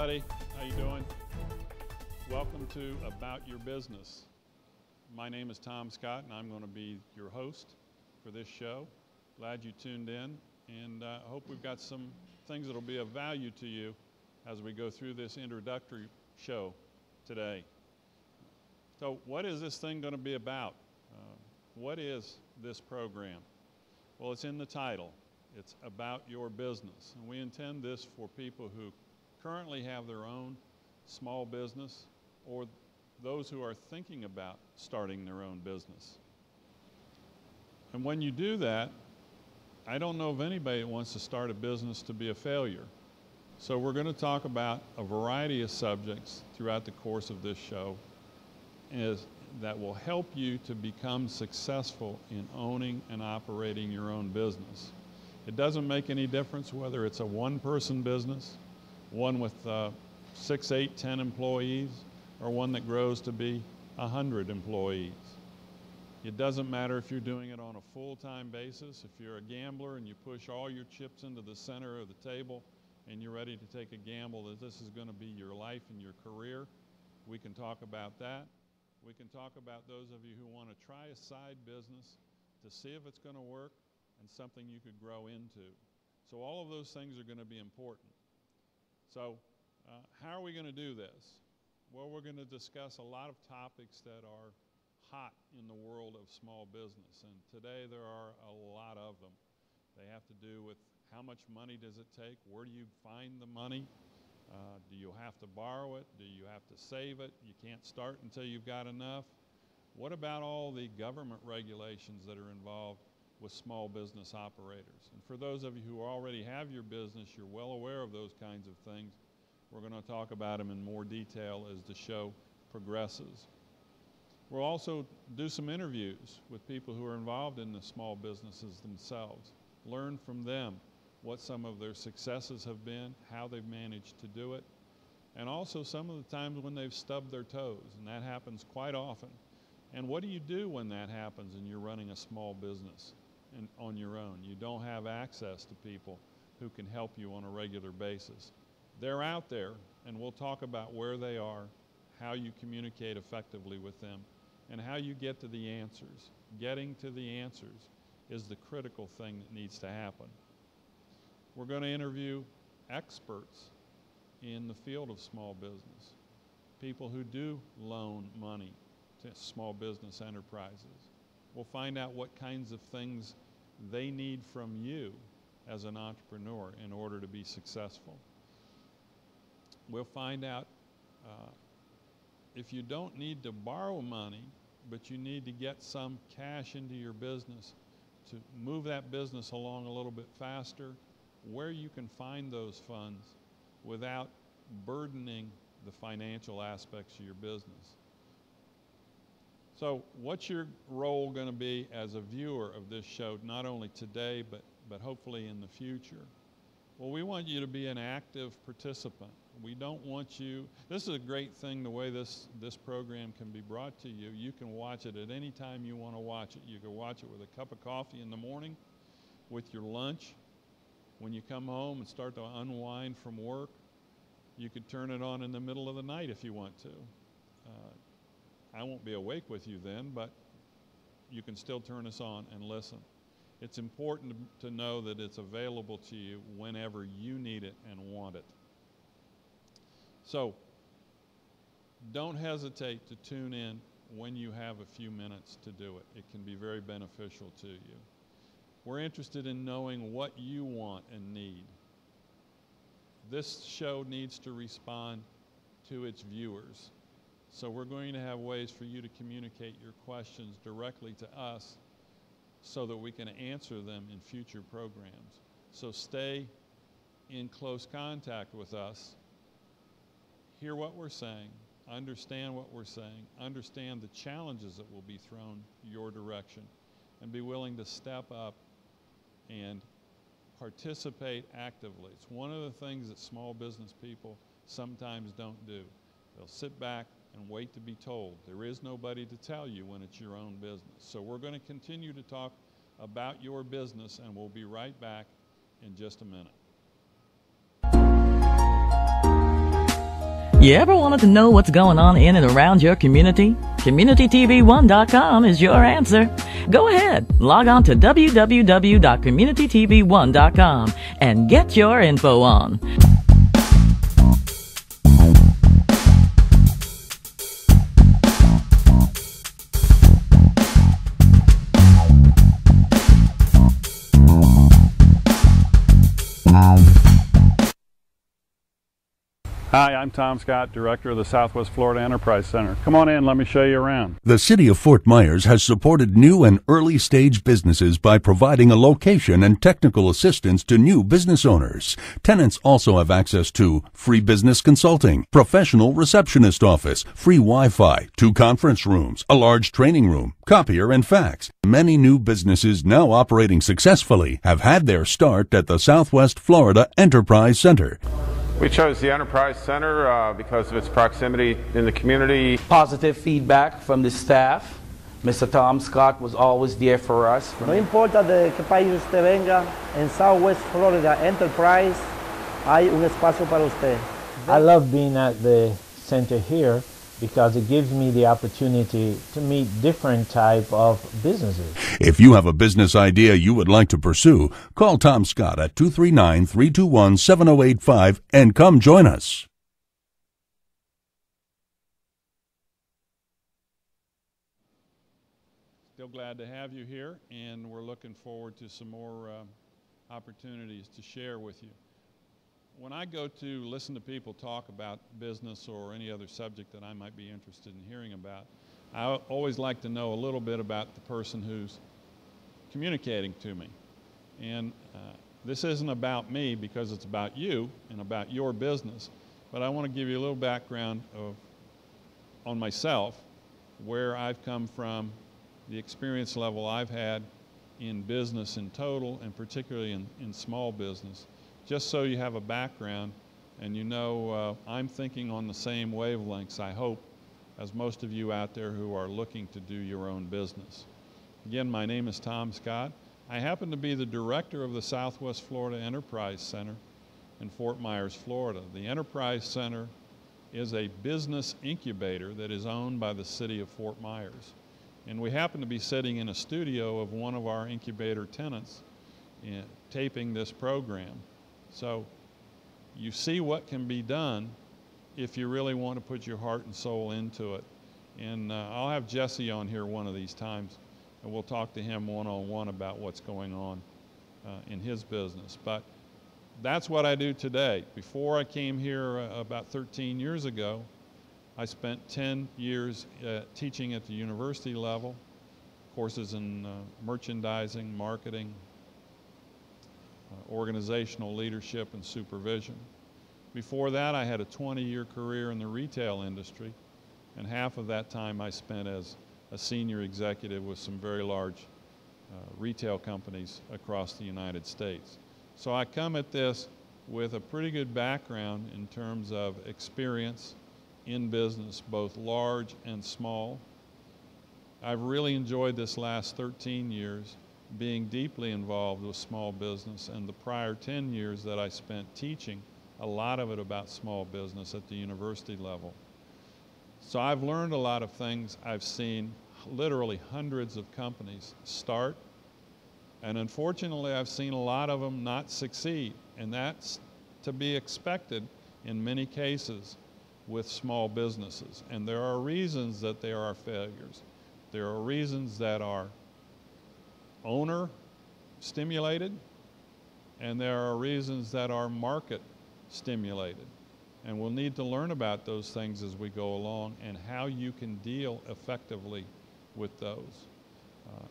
everybody. How you doing? Welcome to About Your Business. My name is Tom Scott, and I'm going to be your host for this show. Glad you tuned in, and I hope we've got some things that will be of value to you as we go through this introductory show today. So what is this thing going to be about? What is this program? Well, it's in the title. It's about your business. And we intend this for people who currently have their own small business or those who are thinking about starting their own business. And when you do that, I don't know of anybody that wants to start a business to be a failure. So we're going to talk about a variety of subjects throughout the course of this show that will help you to become successful in owning and operating your own business. It doesn't make any difference whether it's a one-person business, one with 6, 8, 10 employees, or one that grows to be 100 employees. It doesn't matter if you're doing it on a full-time basis. If you're a gambler and you push all your chips into the center of the table and you're ready to take a gamble that this is going to be your life and your career, we can talk about that. We can talk about those of you who want to try a side business to see if it's going to work and something you could grow into. So all of those things are going to be important. So how are we going to do this? Well, we're going to discuss a lot of topics that are hot in the world of small business, and today there are a lot of them. They have to do with how much money does it take, where do you find the money, do you have to borrow it, do you have to save it, you can't start until you've got enough. What about all the government regulations that are involved with small business operators? And for those of you who already have your business, you're well aware of those kinds of things. We're going to talk about them in more detail as the show progresses. We'll also do some interviews with people who are involved in the small businesses themselves. Learn from them what some of their successes have been, how they've managed to do it, and also some of the times when they've stubbed their toes, and that happens quite often. And what do you do when that happens and you're running a small business on your own? You don't have access to people who can help you on a regular basis. They're out there, and we'll talk about where they are, how you communicate effectively with them, and how you get to the answers. Getting to the answers is the critical thing that needs to happen. We're going to interview experts in the field of small business, people who do loan money to small business enterprises. We'll find out what kinds of things they need from you as an entrepreneur in order to be successful. We'll find out if you don't need to borrow money, but you need to get some cash into your business to move that business along a little bit faster, where you can find those funds without burdening the financial aspects of your business. So what's your role going to be as a viewer of this show, not only today, but hopefully in the future? Well, we want you to be an active participant. We don't want you, this is a great thing, the way this program can be brought to you. You can watch it at any time you want to watch it. You can watch it with a cup of coffee in the morning, with your lunch, when you come home and start to unwind from work. You could turn it on in the middle of the night if you want to. I won't be awake with you then, but you can still turn us on and listen. It's important to know that it's available to you whenever you need it and want it. So don't hesitate to tune in when you have a few minutes to do it. It can be very beneficial to you. We're interested in knowing what you want and need. This show needs to respond to its viewers. So we're going to have ways for you to communicate your questions directly to us so that we can answer them in future programs. So stay in close contact with us. Hear what we're saying, understand what we're saying, understand the challenges that will be thrown your direction, and be willing to step up and participate actively. It's one of the things that small business people sometimes don't do. They'll sit back and wait to be told. There is nobody to tell you when it's your own business. So we're going to continue to talk about your business, and we'll be right back in just a minute. You ever wanted to know what's going on in and around your community? CommunityTV1.com is your answer. Go ahead, log on to www.communitytv1.com and get your info on. Hi, I'm Tom Scott, Director of the Southwest Florida Enterprise Center. Come on in, let me show you around. The City of Fort Myers has supported new and early-stage businesses by providing a location and technical assistance to new business owners. Tenants also have access to free business consulting, professional receptionist office, free Wi-Fi, 2 conference rooms, a large training room, copier and fax. Many new businesses now operating successfully have had their start at the Southwest Florida Enterprise Center. We chose the Enterprise Center because of its proximity in the community. Positive feedback from the staff. Mr. Tom Scott was always there for us. No importa de qué país usted venga, en Southwest Florida Enterprise hay un espacio para usted. I love being at the center here because it gives me the opportunity to meet different type of businesses. If you have a business idea you would like to pursue, call Tom Scott at 239-321-7085 and come join us. Still glad to have you here, and we're looking forward to some more opportunities to share with you. When I go to listen to people talk about business or any other subject that I might be interested in hearing about, I always like to know a little bit about the person who's communicating to me. And this isn't about me because it's about you and about your business, but I want to give you a little background on myself, where I've come from, the experience level I've had in business in total, and particularly in small business. Just so you have a background and you know I'm thinking on the same wavelengths, I hope, as most of you out there who are looking to do your own business. Again, my name is Tom Scott. I happen to be the director of the Southwest Florida Enterprise Center in Fort Myers, Florida. The Enterprise Center is a business incubator that is owned by the city of Fort Myers. And we happen to be sitting in a studio of one of our incubator tenants taping this program. So you see what can be done if you really want to put your heart and soul into it. And I'll have Jesse on here one of these times, and we'll talk to him one-on-one about what's going on in his business. But that's what I do today. Before I came here about 13 years ago, I spent 10 years teaching at the university level, courses in merchandising, marketing, organizational leadership and supervision. Before that, I had a 20-year career in the retail industry, and half of that time I spent as a senior executive with some very large retail companies across the United States. So I come at this with a pretty good background in terms of experience in business, both large and small. I've really enjoyed this last 13 years being deeply involved with small business, and the prior 10 years that I spent teaching, a lot of it about small business at the university level. So I've learned a lot of things. I've seen literally hundreds of companies start, and unfortunately I've seen a lot of them not succeed, and that's to be expected in many cases with small businesses. And there are reasons that they are failures. There are reasons that are owner stimulated, and there are reasons that are market stimulated. And we'll need to learn about those things as we go along and how you can deal effectively with those.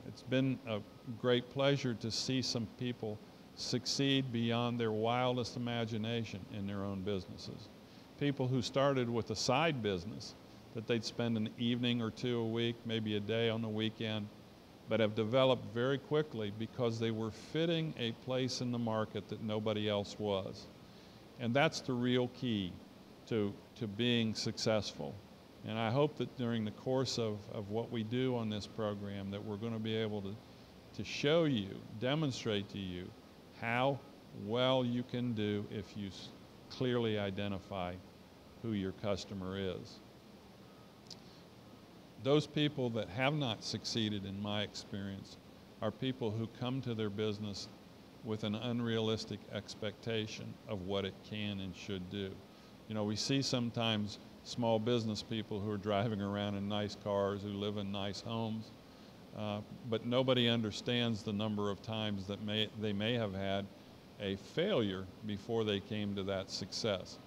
It's been a great pleasure to see some people succeed beyond their wildest imagination in their own businesses. People who started with a side business that they'd spend an evening or two a week, maybe a day on the weekend, but have developed very quickly because they were fitting a place in the market that nobody else was. And that's the real key to being successful. And I hope that during the course of what we do on this program that we're going to be able to show you, demonstrate to you how well you can do if you clearly identify who your customer is. Those people that have not succeeded, in my experience, are people who come to their business with an unrealistic expectation of what it can and should do. You know, we see sometimes small business people who are driving around in nice cars, who live in nice homes, but nobody understands the number of times that they may have had a failure before they came to that success.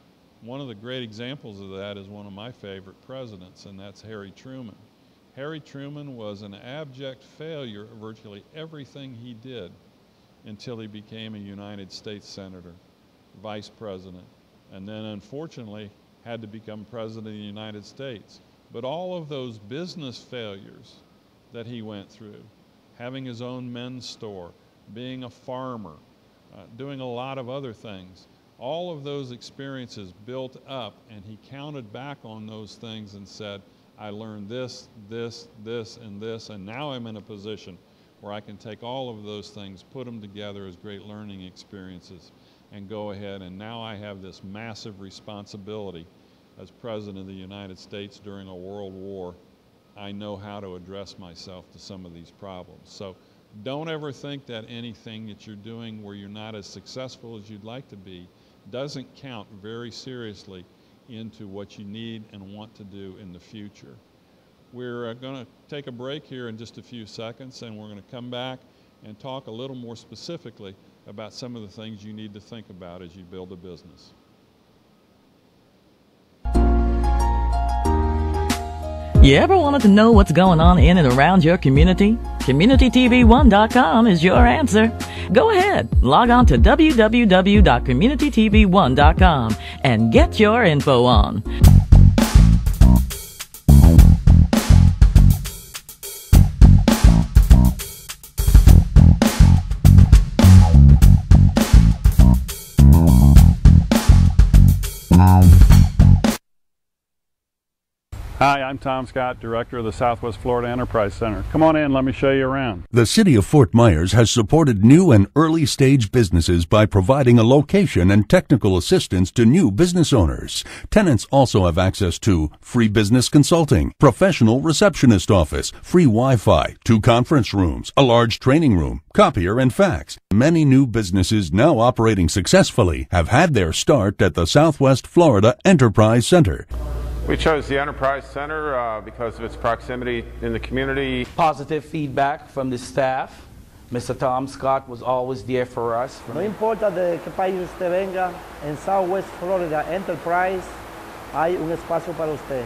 One of the great examples of that is one of my favorite presidents, and that's Harry Truman. Harry Truman was an abject failure at virtually everything he did until he became a United States Senator, Vice President, and then unfortunately had to become President of the United States. But all of those business failures that he went through, having his own men's store, being a farmer, doing a lot of other things, all of those experiences built up, and he counted back on those things and said, I learned this, this, this, and this, and now I'm in a position where I can take all of those things, put them together as great learning experiences, and go ahead, and now I have this massive responsibility as President of the United States during a world war. I know how to address myself to some of these problems. So don't ever think that anything that you're doing where you're not as successful as you'd like to be doesn't count very seriously into what you need and want to do in the future. We're going to take a break here in just a few seconds, and we're going to come back and talk a little more specifically about some of the things you need to think about as you build a business. You ever wanted to know what's going on in and around your community? CommunityTV1.com is your answer. Go ahead, log on to www.communitytv1.com and get your info on. Hi, I'm Tom Scott, Director of the Southwest Florida Enterprise Center. Come on in, let me show you around. The City of Fort Myers has supported new and early-stage businesses by providing a location and technical assistance to new business owners. Tenants also have access to free business consulting, professional receptionist office, free Wi-Fi, 2 conference rooms, a large training room, copier, and fax. Many new businesses now operating successfully have had their start at the Southwest Florida Enterprise Center. We chose the Enterprise Center because of its proximity in the community. Positive feedback from the staff. Mr. Tom Scott was always there for us. No importa de qué país usted venga, en Southwest Florida Enterprise hay un espacio para usted.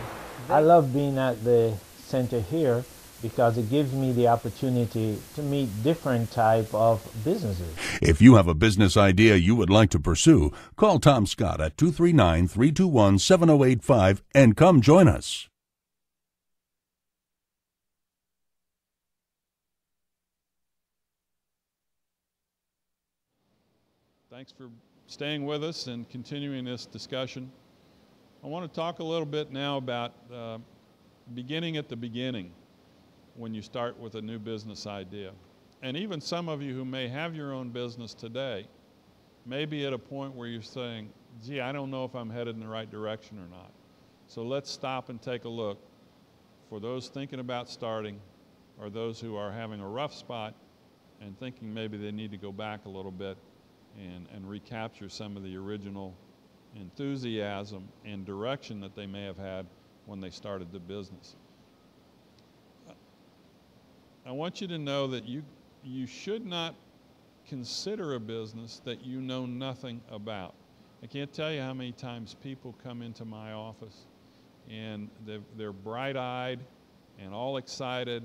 I love being at the center here because it gives me the opportunity to meet different type of businesses. If you have a business idea you would like to pursue, call Tom Scott at 239-321-7085 and come join us. Thanks for staying with us and continuing this discussion. I want to talk a little bit now about beginning at the beginning when you start with a new business idea. And even some of you who may have your own business today may be at a point where you're saying, gee, I don't know if I'm headed in the right direction or not. So let's stop and take a look for those thinking about starting or those who are having a rough spot and thinking maybe they need to go back a little bit and recapture some of the original enthusiasm and direction that they may have had when they started the business. I want you to know that you should not consider a business that you know nothing about. I can't tell you how many times people come into my office and they're bright-eyed and all excited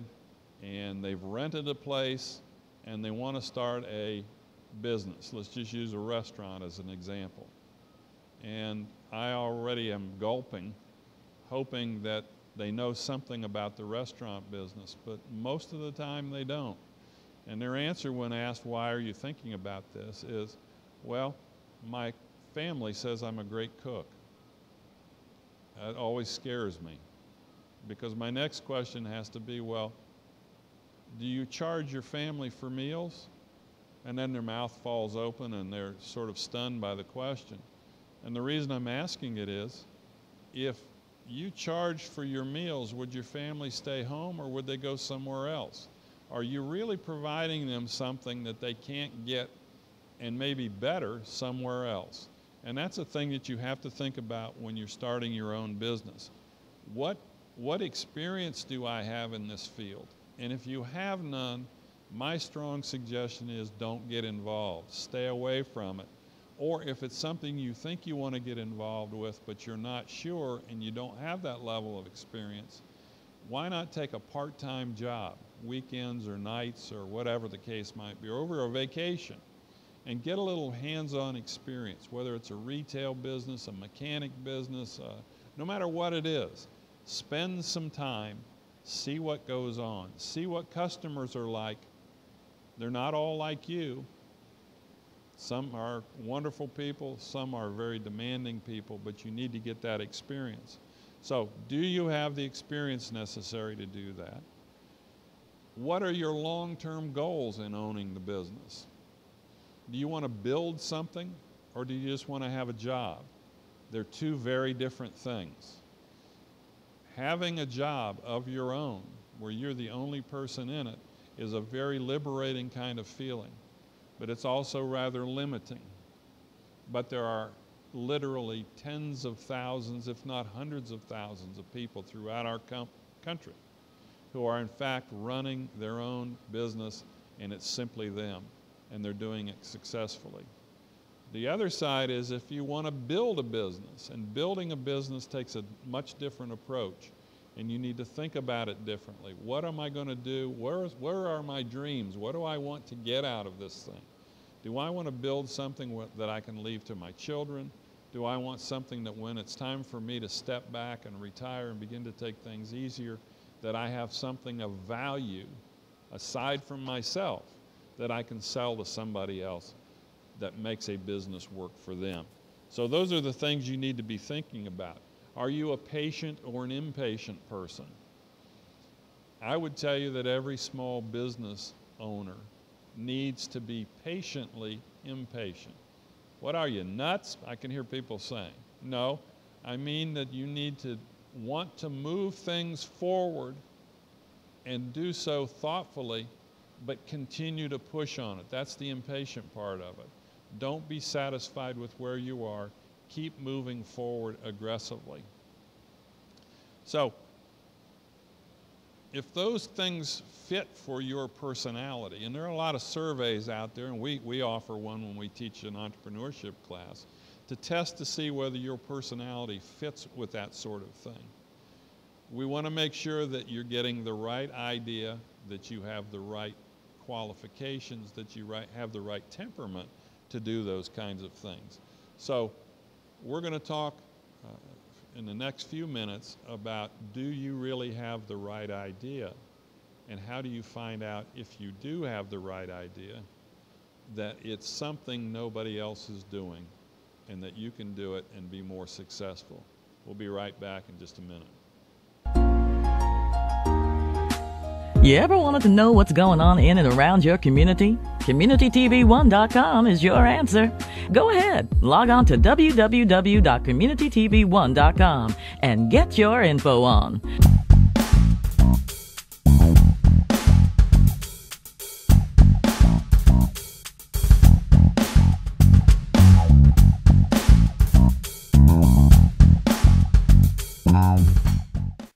and they've rented a place and they want to start a business. Let's just use a restaurant as an example. And I already am gulping, hoping that they know something about the restaurant business, but most of the time they don't. And their answer when asked, why are you thinking about this, is, well, my family says I'm a great cook. That always scares me, because my next question has to be, well, do you charge your family for meals? And then their mouth falls open and they're sort of stunned by the question. And the reason I'm asking it is if you charged for your meals, would your family stay home or would they go somewhere else? Are you really providing them something that they can't get and maybe better somewhere else? And that's a thing that you have to think about when you're starting your own business. What experience do I have in this field? And if you have none, my strong suggestion is don't get involved. Stay away from it. Or if it's something you think you want to get involved with, but you're not sure and you don't have that level of experience, why not take a part-time job, weekends or nights or whatever the case might be, or over a vacation, and get a little hands-on experience, whether it's a retail business, a mechanic business, no matter what it is. Spend some time, see what goes on, see what customers are like. They're not all like you. Some are wonderful people, some are very demanding people, but you need to get that experience. So, do you have the experience necessary to do that? What are your long-term goals in owning the business? Do you want to build something, or do you just want to have a job? They're two very different things. Having a job of your own, where you're the only person in it, is a very liberating kind of feeling, but it's also rather limiting. But there are literally tens of thousands, if not hundreds of thousands of people throughout our country who are in fact running their own business, and it's simply them, and they're doing it successfully. The other side is if you want to build a business, and building a business takes a much different approach, and you need to think about it differently. What am I going to do? Where are my dreams? What do I want to get out of this thing? Do I want to build something that I can leave to my children? Do I want something that when it's time for me to step back and retire and begin to take things easier, that I have something of value aside from myself that I can sell to somebody else that makes a business work for them? So those are the things you need to be thinking about. Are you a patient or an impatient person? I would tell you that every small business owner needs to be patiently impatient. What are you, nuts? I can hear people saying. No, I mean that you need to want to move things forward and do so thoughtfully, but continue to push on it. That's the impatient part of it. Don't be satisfied with where you are. Keep moving forward aggressively. So, if those things fit for your personality, and there are a lot of surveys out there, and we offer one when we teach an entrepreneurship class, to test to see whether your personality fits with that sort of thing. We want to make sure that you're getting the right idea, that you have the right qualifications, that you have the right temperament to do those kinds of things. So we're going to talk in the next few minutes about, do you really have the right idea? And how do you find out, if you do have the right idea, that it's something nobody else is doing and that you can do it and be more successful? We'll be right back in just a minute. You ever wanted to know what's going on in and around your community? CommunityTV1.com is your answer. Go ahead, log on to www.communitytv1.com and get your info on.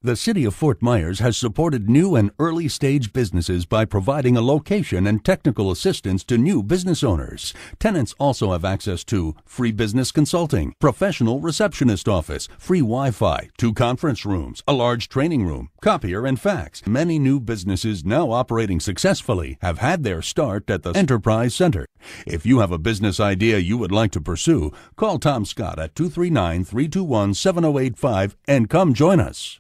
The City of Fort Myers has supported new and early-stage businesses by providing a location and technical assistance to new business owners. Tenants also have access to free business consulting, professional receptionist office, free Wi-Fi, 2 conference rooms, a large training room, copier and fax. Many new businesses now operating successfully have had their start at the Enterprise Center. If you have a business idea you would like to pursue, call Tom Scott at 239-321-7085 and come join us.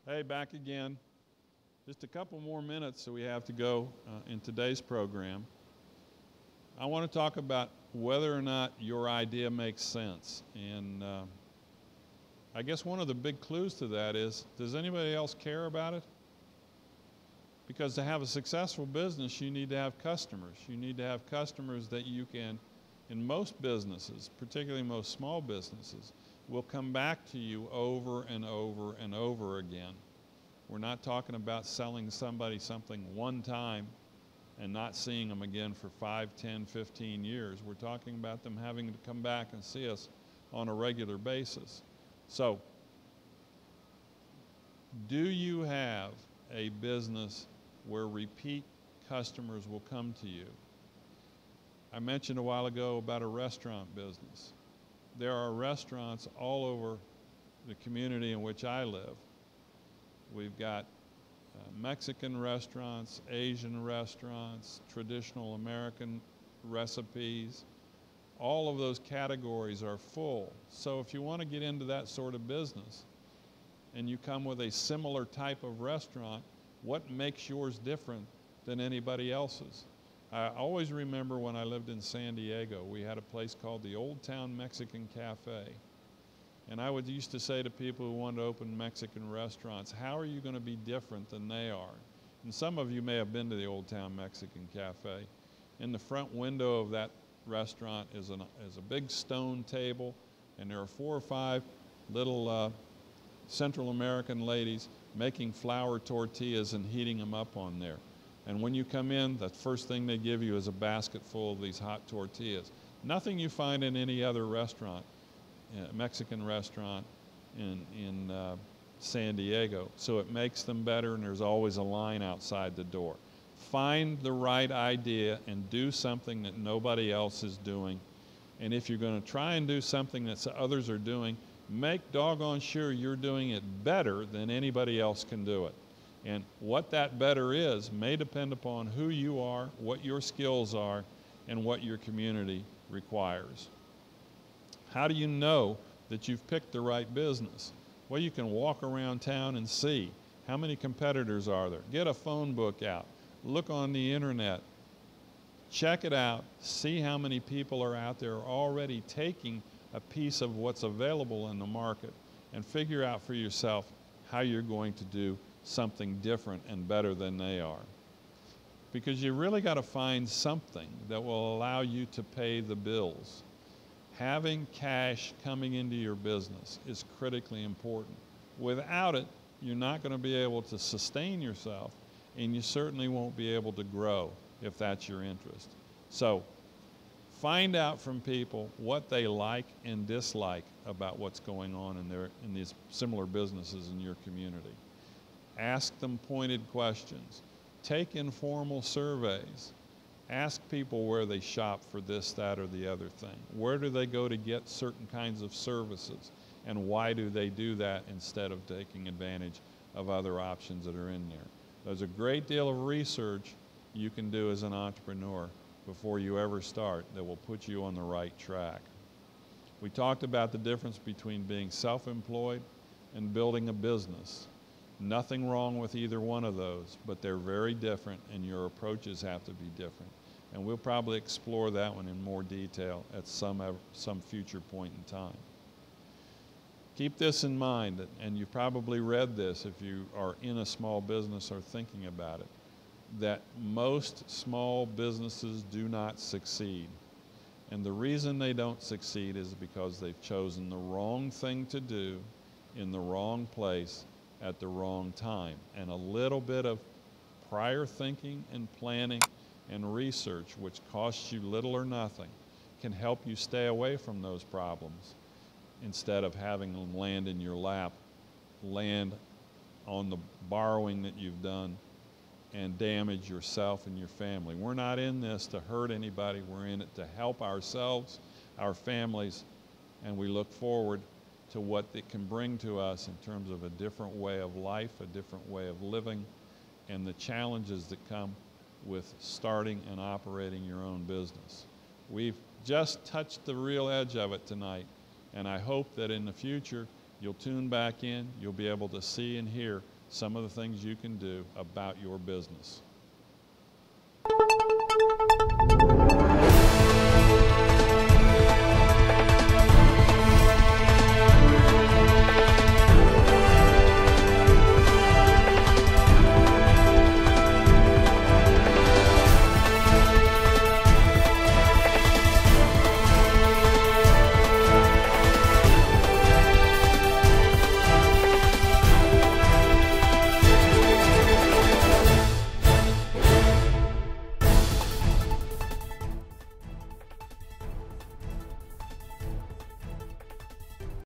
Hey, back again. Just a couple more minutes so we have to go in today's program. I want to talk about whether or not your idea makes sense. And I guess one of the big clues to that is, does anybody else care about it? Because to have a successful business, you need to have customers. You need to have customers that you can, in most businesses, particularly most small businesses, will come back to you over and over and over again. We're not talking about selling somebody something one time and not seeing them again for 5, 10, 15 years. We're talking about them having to come back and see us on a regular basis. So, do you have a business where repeat customers will come to you? I mentioned a while ago about a restaurant business. There are restaurants all over the community in which I live. We've got Mexican restaurants, Asian restaurants, traditional American recipes. All of those categories are full. So if you want to get into that sort of business and you come with a similar type of restaurant, what makes yours different than anybody else's? I always remember when I lived in San Diego, we had a place called the Old Town Mexican Cafe. And I used to say to people who wanted to open Mexican restaurants, how are you going to be different than they are? And some of you may have been to the Old Town Mexican Cafe. In the front window of that restaurant is a big stone table, and there are 4 or 5 little Central American ladies making flour tortillas and heating them up on there. And when you come in, the first thing they give you is a basket full of these hot tortillas. Nothing you find in any other restaurant, Mexican restaurant in San Diego. So it makes them better, and there's always a line outside the door. Find the right idea and do something that nobody else is doing. And if you're going to try and do something that others are doing, make doggone sure you're doing it better than anybody else can do it. And what that better is may depend upon who you are, what your skills are, and what your community requires. How do you know that you've picked the right business? Well, you can walk around town and see how many competitors are there. Get a phone book out. Look on the internet. Check it out. See how many people are out there already taking a piece of what's available in the market, and figure out for yourself how you're going to do something different and better than they are. Because you really got to find something that will allow you to pay the bills. Having cash coming into your business is critically important. Without it, you're not going to be able to sustain yourself, and you certainly won't be able to grow if that's your interest. So, find out from people what they like and dislike about what's going on in these similar businesses in your community. Ask them pointed questions. Take informal surveys. Ask people where they shop for this, that, or the other thing. Where do they go to get certain kinds of services, and why do they do that instead of taking advantage of other options that are in there? There's a great deal of research you can do as an entrepreneur before you ever start that will put you on the right track. We talked about the difference between being self-employed and building a business. Nothing wrong with either one of those, but they're very different, and your approaches have to be different. And we'll probably explore that one in more detail at some future point in time. Keep this in mind, and you've probably read this if you are in a small business or thinking about it, that most small businesses do not succeed. And the reason they don't succeed is because they've chosen the wrong thing to do in the wrong place at the wrong time. And a little bit of prior thinking and planning and research, which costs you little or nothing, can help you stay away from those problems instead of having them land in your lap, land on the borrowing that you've done, and damage yourself and your family. We're not in this to hurt anybody. We're in it to help ourselves, our families, and we look forward to what it can bring to us in terms of a different way of life, a different way of living, and the challenges that come with starting and operating your own business. We've just touched the real edge of it tonight, and I hope that in the future you'll tune back in, you'll be able to see and hear some of the things you can do about your business.